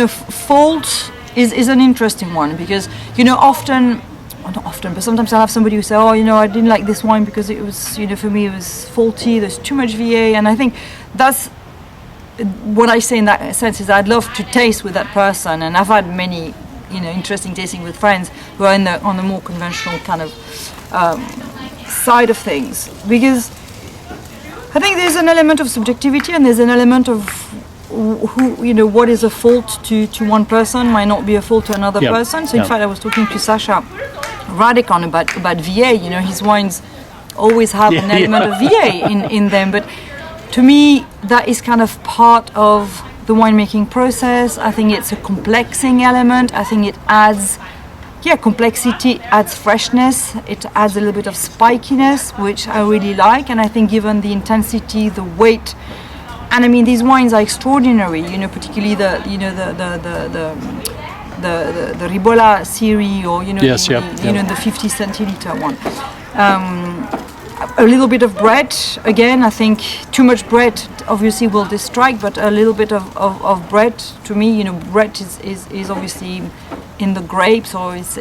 fault is an interesting one, because often, well, not often, but sometimes I'll have somebody who say, oh, I didn't like this wine because it was, for me it was faulty, there's too much VA. And I think that's what I say in that sense, is I'd love to taste with that person. And I've had many interesting tasting with friends who are on the more conventional kind of side of things, because I think there's an element of subjectivity, and there's an element of who, what is a fault to one person might not be a fault to another person. So in fact, I was talking to Sacha Radikon about VA. His wines always have an element of VA in them, but to me that is kind of part of the winemaking process. I think it's a complexing element. I think it adds complexity, adds freshness, it adds a little bit of spikiness, which I really like. And I think given the intensity, the weight, and I mean these wines are extraordinary, particularly the Ribolla series, or the 50 centiliter one. A little bit of bread, again, I think too much bread obviously will distract, but a little bit of bread, to me, bread is obviously in the grapes, or it's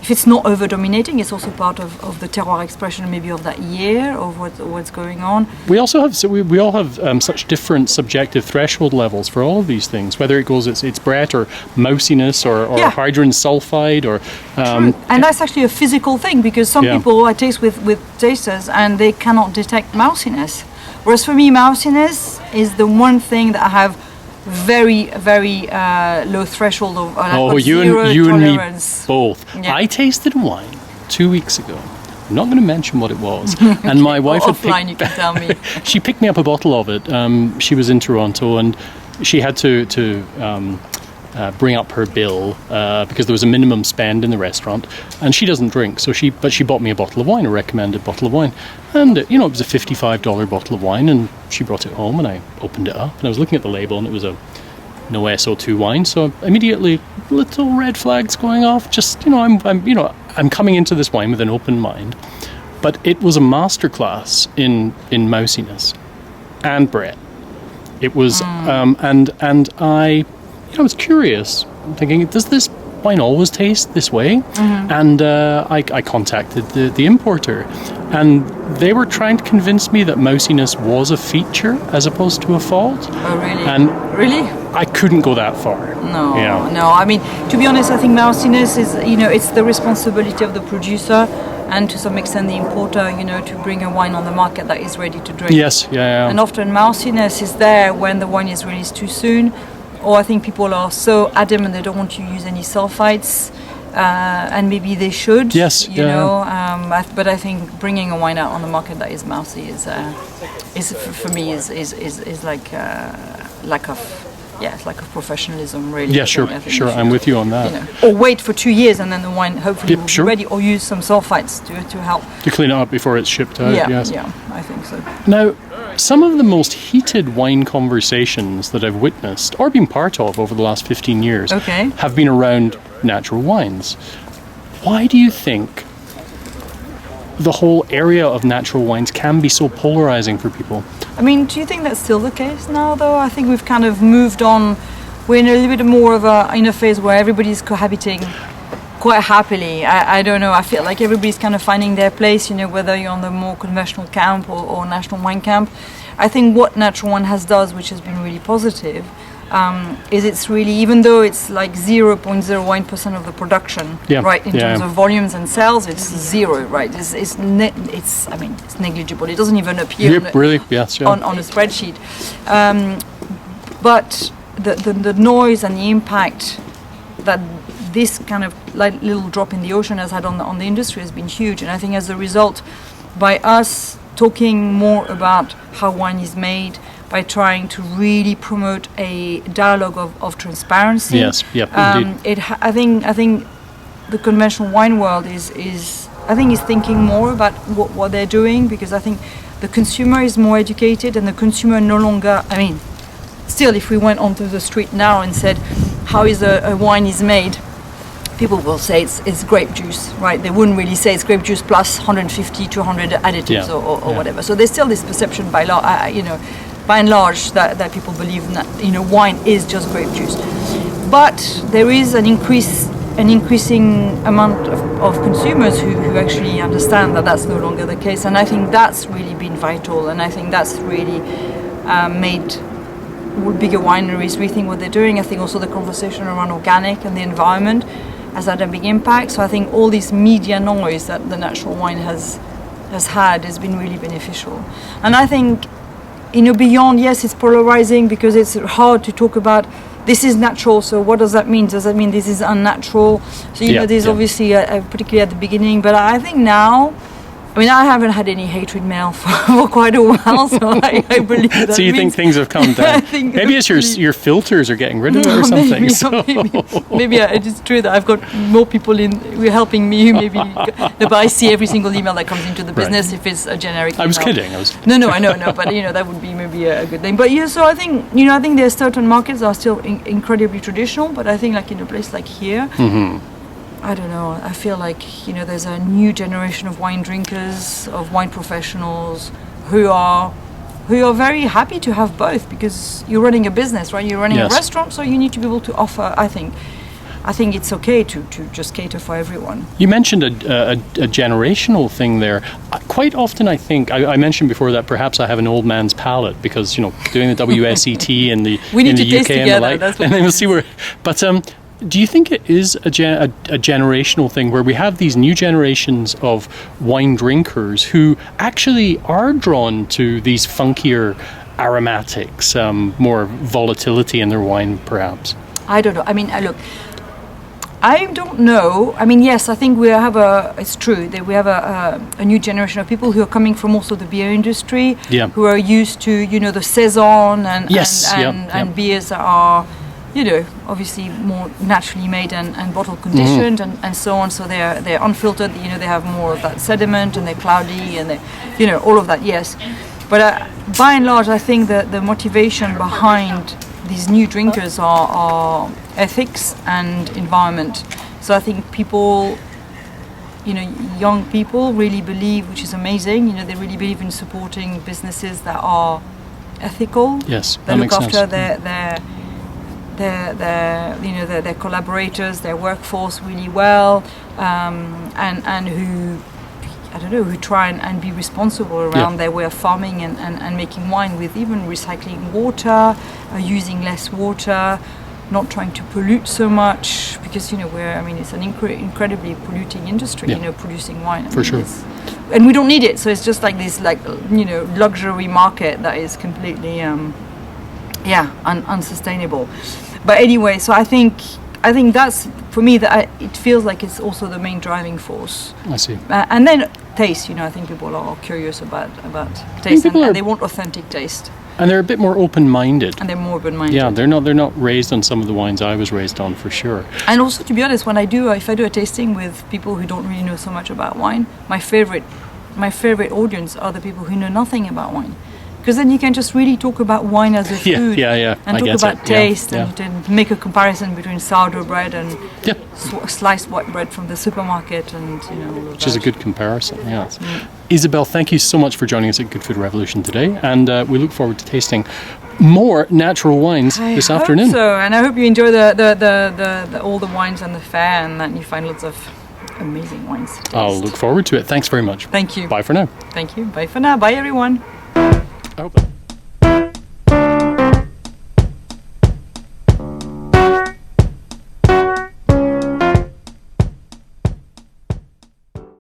if it's not over dominating, it's also part of the terroir expression, maybe of that year, of what's going on. We also have we all have such different subjective threshold levels for all of these things, whether it goes it's Brett or mousiness or hydrogen sulfide or and that's actually a physical thing, because some people I taste with tasters and they cannot detect mousiness, whereas for me mousiness is the one thing that I have very, very low threshold of you tolerance. And me both. Yeah. I tasted wine 2 weeks ago. I'm not going to mention what it was. And my wife had offline, you can tell me. She picked me up a bottle of it. She was in Toronto, and she had to bring up her bill because there was a minimum spend in the restaurant, and she doesn't drink, so she bought me a bottle of wine, a recommended bottle of wine, and it was a $55 bottle of wine, and she brought it home, and I opened it up, and I was looking at the label, and it was a no SO2 wine, so immediately little red flags going off. Just I'm coming into this wine with an open mind, but it was a masterclass in mousiness and Brett. It was and I was curious, thinking, does this wine always taste this way? Mm-hmm. And I contacted the importer, and they were trying to convince me that mousiness was a feature as opposed to a fault. Oh, really? And really? I couldn't go that far. No. I mean, to be honest, I think mousiness is, it's the responsibility of the producer and to some extent the importer, to bring a wine on the market that is ready to drink. Yes, yeah. And often mousiness is there when the wine is released too soon, or I think people are so adamant they don't want to use any sulfites, and maybe they should. Yes, but I think bringing a wine out on the market that is mousy is for me is like lack of professionalism, really. Yeah, sure. I'm with you on that. Or wait for 2 years and then the wine hopefully will be ready, or use some sulfites to help to clean it up before it's shipped out. Yeah, I think so. Now, some of the most heated wine conversations that I've witnessed or been part of over the last 15 years have been around natural wines. Why do you think the whole area of natural wines can be so polarizing for people? I mean, do you think that's still the case now, though? I think we've kind of moved on. We're in a little bit more of a phase where everybody's cohabiting quite happily. I don't know. I feel like everybody's kind of finding their place, whether you're on the more conventional camp or national wine camp. I think what natural wine does, which has been really positive, is it's really, even though it's like 0.01% of the production, right, in terms of volumes and sales, it's zero, right? It's negligible. It doesn't even appear on a spreadsheet. But the noise and the impact that this kind of little drop in the ocean has had on the industry has been huge. And I think as a result, by us talking more about how wine is made, by trying to really promote a dialogue of transparency. Yes, indeed. I think the conventional wine world is thinking more about what they're doing, because I think the consumer is more educated, and the consumer no longer. I mean, still, if we went onto the street now and said, "How is a wine is made?" people will say it's grape juice, right? They wouldn't really say it's grape juice plus 150, 200 additives or whatever. So there's still this perception by law, by and large, that people believe that wine is just grape juice. But there is an increasing amount of consumers who actually understand that that's no longer the case, and I think that's really been vital, and I think that's really made bigger wineries rethink what they're doing. I think also the conversation around organic and the environment has had a big impact. So I think all this media noise that the natural wine has had has been really beneficial. And I think, beyond, yes, it's polarizing because it's hard to talk about this is natural, so what does that mean? Does that mean this is unnatural? So, there's obviously, particularly at the beginning, but I think now, I haven't had any hatred mail for quite a while, so I believe that. So you think things have calmed down? Maybe it's your filters are getting rid of it or something. Maybe it is true that I've got more people who are helping me. Maybe, but I see every single email that comes into the business if it's a generic email. I was kidding. No, I know, but that would be maybe a good thing. But so I think I think there's certain markets that are still incredibly traditional, but I think like in a place like here. Mm-hmm. I don't know, I feel like, there's a new generation of wine drinkers, of wine professionals who are very happy to have both, because you're running a business, right? You're running a restaurant, so you need to be able to offer, I think it's okay to just cater for everyone. You mentioned a generational thing there. Quite often I think, I mentioned before that perhaps I have an old man's palate because, doing the WSET in the UK and the like, and then we'll see where, but do you think it is a generational thing where we have these new generations of wine drinkers who actually are drawn to these funkier aromatics, more volatility in their wine, perhaps? I don't know. Look, I don't know. Yes, I think it's true that we have a new generation of people who are coming from also the beer industry, who are used to, the Saison and beers that are, obviously more naturally made and bottle conditioned and so on. So they're unfiltered. They have more of that sediment and they're cloudy and they, all of that. Yes, but by and large, I think that the motivation behind these new drinkers are ethics and environment. So I think people, young people really believe, which is amazing. They really believe in supporting businesses that are ethical. Yes, that look after their collaborators, their workforce really well, and who try and be responsible around their way of farming and making wine, with even recycling water, using less water, not trying to pollute so much, because it's an incredibly polluting industry, producing wine. For sure. And we don't need it, so it's just like this luxury market that is completely unsustainable. But anyway, so I think that's, for me, that it feels like it's also the main driving force. I see. And then taste, I think people are curious about taste, and they want authentic taste. And they're a bit more open-minded. Yeah, they're not raised on some of the wines I was raised on, for sure. And also, to be honest, if I do a tasting with people who don't really know so much about wine, my favorite audience are the people who know nothing about wine. Because then you can just really talk about wine as a food, and talk about taste, and you can make a comparison between sourdough bread and sliced white bread from the supermarket, and which is a good comparison. Yeah. Isabelle, thank you so much for joining us at Good Food Revolution today, and we look forward to tasting more natural wines this afternoon. So, and I hope you enjoy the all the wines and the fair, and that you find lots of amazing wines to taste. I'll look forward to it. Thanks very much. Thank you. Bye for now. Thank you. Bye for now. Bye everyone. I hope that